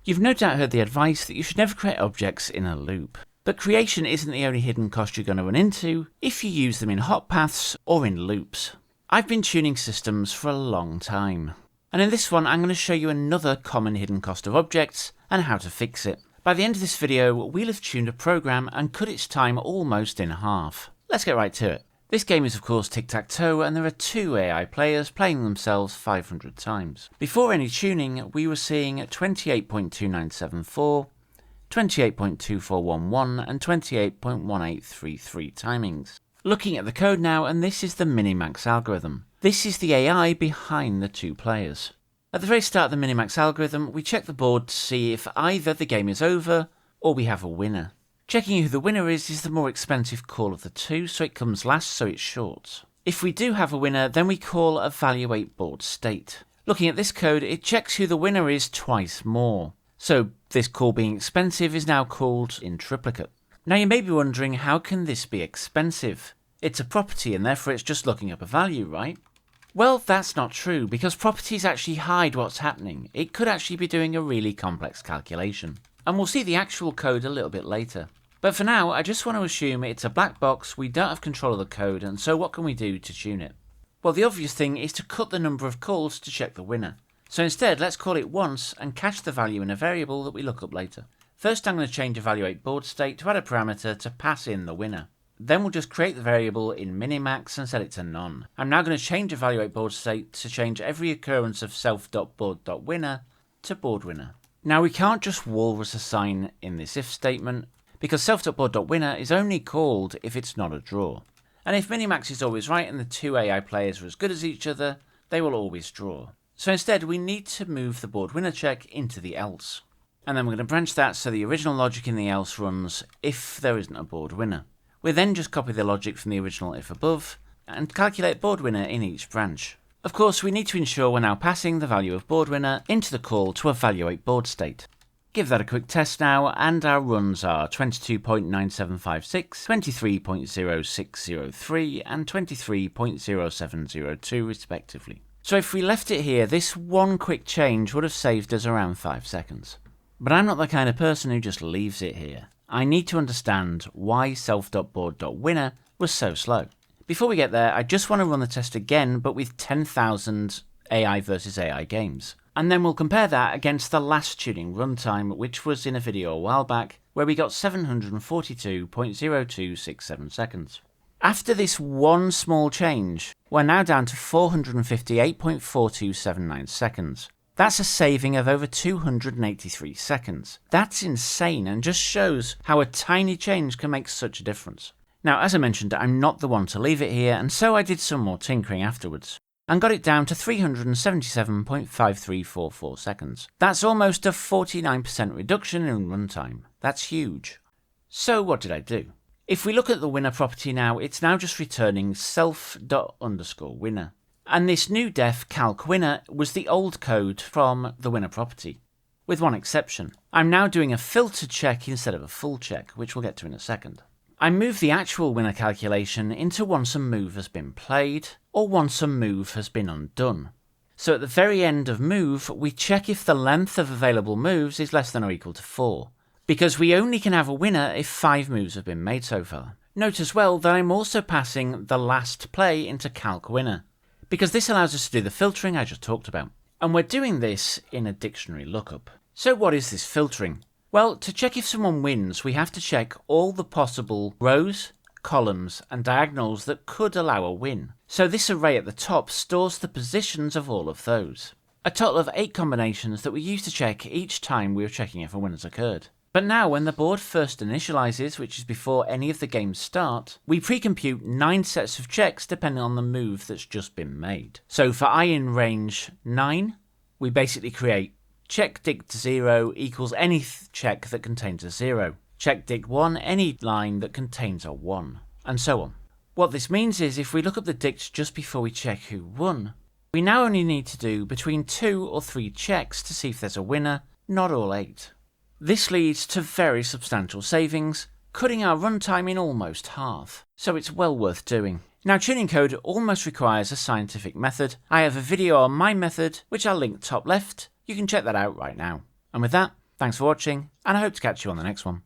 You've no doubt heard the advice that you should never create objects in a loop. But creation isn't the only hidden cost you're going to run into if you use them in hot paths or in loops. I've been tuning systems for a long time, and in this one I'm going to show you another common hidden cost of objects and how to fix it. By the end of this video, we'll have tuned a program and cut its time almost in half. Let's get right to it. This game is of course tic-tac-toe, and there are two AI players playing themselves 500 times. Before any tuning, we were seeing 28.2974, 28.2411 and 28.1833 timings. Looking at the code now, and this is the Minimax algorithm. This is the AI behind the two players. At the very start of the Minimax algorithm, we check the board to see if either the game is over or we have a winner. Checking who the winner is the more expensive call of the two, so it comes last, so it's short. If we do have a winner, then we call evaluate board state. Looking at this code, it checks who the winner is twice more. So this call being expensive is now called in triplicate. Now you may be wondering, how can this be expensive? It's a property and therefore it's just looking up a value, right? Well, that's not true, because properties actually hide what's happening. It could actually be doing a really complex calculation. And we'll see the actual code a little bit later. But for now, I just want to assume it's a black box, we don't have control of the code, and so what can we do to tune it? Well, the obvious thing is to cut the number of calls to check the winner. So instead, let's call it once and catch the value in a variable that we look up later. First, I'm going to change evaluate board state to add a parameter to pass in the winner. Then we'll just create the variable in Minimax and set it to none. I'm now going to change evaluate board state to change every occurrence of self.board.winner to board winner. Now we can't just walrus assign in this if statement, because self.board.winner is only called if it's not a draw. And if Minimax is always right and the two AI players are as good as each other, they will always draw. So instead we need to move the board winner check into the else. And then we're going to branch that so the original logic in the else runs if there isn't a board winner. We then just copy the logic from the original if above and calculate board winner in each branch. Of course, we need to ensure we're now passing the value of board winner into the call to evaluate board state. Give that a quick test now, and our runs are 22.9756, 23.0603 and 23.0702 respectively. So if we left it here, this one quick change would have saved us around 5 seconds. But I'm not the kind of person who just leaves it here. I need to understand why self.board.winner was so slow. Before we get there, I just want to run the test again, but with 10,000 AI versus AI games. And then we'll compare that against the last tuning runtime, which was in a video a while back, where we got 742.0267 seconds. After this one small change, we're now down to 458.4279 seconds. That's a saving of over 283 seconds. That's insane and just shows how a tiny change can make such a difference. Now, as I mentioned, I'm not the one to leave it here, and so I did some more tinkering afterwards and got it down to 377.5344 seconds. That's almost a 49% reduction in runtime. That's huge. So what did I do? If we look at the winner property now, it's now just returning self._winner. And this new def calc winner was the old code from the winner property, with one exception. I'm now doing a filtered check instead of a full check, which we'll get to in a second. I move the actual winner calculation into once a move has been played, or once a move has been undone. So at the very end of move, we check if the length of available moves is less than or equal to 4, because we only can have a winner if 5 moves have been made so far. Note as well that I'm also passing the last play into calc winner, because this allows us to do the filtering I just talked about. And we're doing this in a dictionary lookup. So what is this filtering? Well, to check if someone wins, we have to check all the possible rows, columns, and diagonals that could allow a win. So this array at the top stores the positions of all of those. A total of 8 combinations that we use to check each time we are checking if a win has occurred. But now when the board first initializes, which is before any of the games start, we pre-compute 9 sets of checks depending on the move that's just been made. So for I in range 9, we basically create check dict 0 equals any check that contains a 0. Check dict 1, any line that contains a 1, and so on. What this means is if we look up the dict just before we check who won, we now only need to do between 2 or 3 checks to see if there's a winner, not all 8. This leads to very substantial savings, cutting our runtime in almost half, so it's well worth doing. Now, tuning code almost requires a scientific method. I have a video on my method, which I'll link top left. You can check that out right now. And with that, Thanks for watching, and I hope to catch you on the next one.